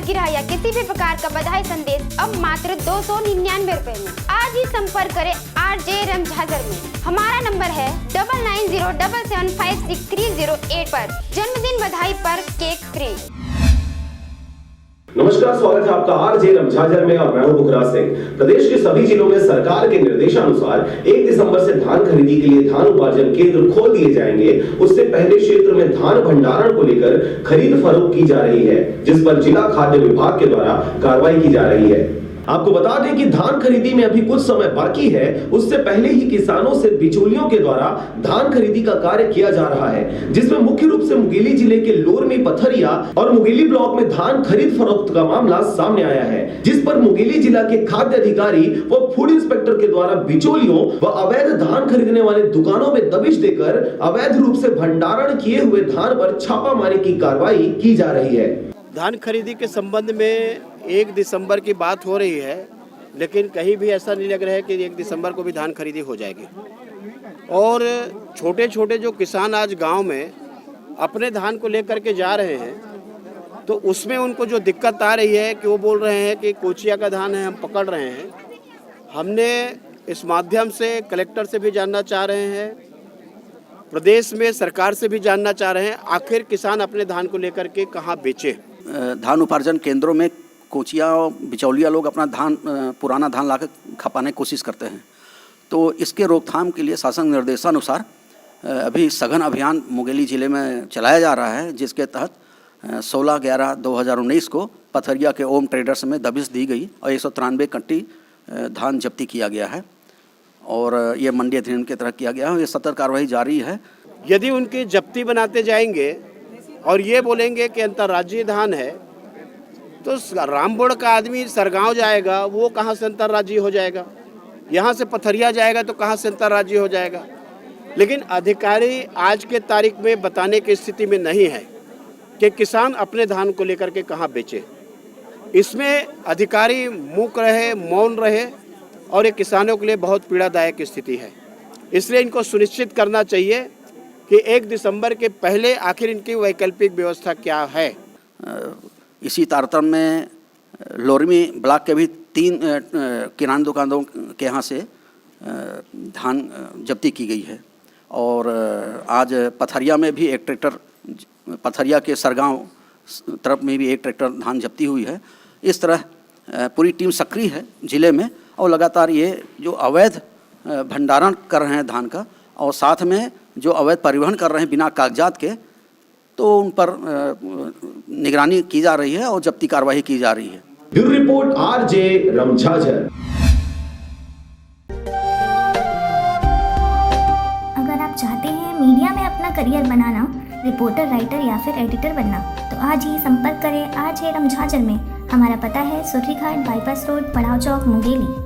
सालगिरह या किसी भी प्रकार का बधाई संदेश अब मात्र 299 रुपए में। आज ही संपर्क करें RJ रमझाजर में। हमारा नंबर है 9907756308 पर। जन्मदिन बधाई पर केक फ्री। नमस्कार, स्वागत है आपका RJ रमझाजर में और मैं हूं बुकराज सिंह। प्रदेश के सभी जिलों में सरकार के निर्देशानुसार 1 दिसंबर से धान खरीदी के लिए धान उपार्जन केंद्र खोल दिए जाएंगे। उससे पहले क्षेत्र में धान भंडारण को लेकर खरीद फरोख्त की जा रही है, जिस पर जिला खाद्य विभाग के द्वारा कार्रवाई की जा रही है। आपको बता दें कि धान खरीदी में अभी कुछ समय बाकी है। उससे पहले ही किसानों से बिचौलियों के द्वारा धान खरीदी का कार्य किया जा रहा है, जिसमें मुख्य रूप से मुंगेली जिले के लोरमी, पथरिया और मुंगेली ब्लॉक में धान खरीद फरोख्त का मामला सामने आया है, जिस पर मुंगेली जिला के खाद्य अधिकारी व फूड इंस्पेक्टर के द्वारा बिचौलियों व अवैध धान खरीदने वाले दुकानों में दबिश देकर अवैध रूप से भंडारण किए हुए धान पर छापामारी की कार्रवाई की जा रही है। धान खरीदी के संबंध में 1 दिसंबर की बात हो रही है, लेकिन कहीं भी ऐसा नहीं लग रहा है कि 1 दिसंबर को भी धान खरीदी हो जाएगी। और छोटे छोटे जो किसान आज गांव में अपने धान को लेकर के जा रहे हैं, तो उसमें उनको जो दिक्कत आ रही है कि वो बोल रहे हैं कि कोचिया का धान है, हम पकड़ रहे हैं। हमने इस माध्यम से कलेक्टर से भी जानना चाह रहे हैं, प्रदेश में सरकार से भी जानना चाह रहे हैं, आखिर किसान अपने धान को लेकर के कहाँ बेचे। धान उपार्जन केंद्रों में कोचिया और बिचौलिया लोग अपना धान, पुराना धान लाकर खपाने की कोशिश करते हैं। तो इसके रोकथाम के लिए शासन निर्देशानुसार अभी सघन अभियान मुंगेली जिले में चलाया जा रहा है, जिसके तहत 16/11/2019 को पथरिया के ओम ट्रेडर्स में दबिश दी गई और 193 कट्टी धान जब्ती किया गया है और ये मंडी अधिनियम के तहत किया गया है। ये सतर्क कार्रवाई जारी है। यदि उनकी जब्ती बनाते जाएंगे और ये बोलेंगे कि अंतर्राज्यीय धान है, तो रामबोड़ का आदमी सरगांव जाएगा, वो कहाँ से अंतर्राज्यीय हो जाएगा? यहाँ से पथरिया जाएगा तो कहाँ से अंतर्राज्यीय हो जाएगा? लेकिन अधिकारी आज के तारीख में बताने की स्थिति में नहीं है कि किसान अपने धान को लेकर के कहाँ बेचे। इसमें अधिकारी मूक रहे, मौन रहे और ये किसानों के लिए बहुत पीड़ादायक स्थिति है। इसलिए इनको सुनिश्चित करना चाहिए कि 1 दिसंबर के पहले आखिर इनकी वैकल्पिक व्यवस्था क्या है। इसी तारतम्य में लोरमी ब्लॉक के भी 3 किराना दुकानों के यहाँ से धान जब्ती की गई है और आज पथरिया में भी एक ट्रैक्टर, पथरिया के सरगांव तरफ में भी एक ट्रैक्टर धान जब्ती हुई है। इस तरह पूरी टीम सक्रिय है जिले में और लगातार ये जो अवैध भंडारण कर रहे हैं धान का और साथ में जो अवैध परिवहन कर रहे हैं बिना कागजात के, तो उन पर निगरानी की जा रही है और जब्ती कार्रवाई की जा रही है। Bureau report RJ रमझाजर। अगर आप चाहते हैं मीडिया में अपना करियर बनाना, रिपोर्टर, राइटर या फिर एडिटर बनना, तो आज ही संपर्क करें RJ रमझाजर में। हमारा पता है सुर्रीघाट बाईपास रोड, पड़ाव चौक, मुंगेली।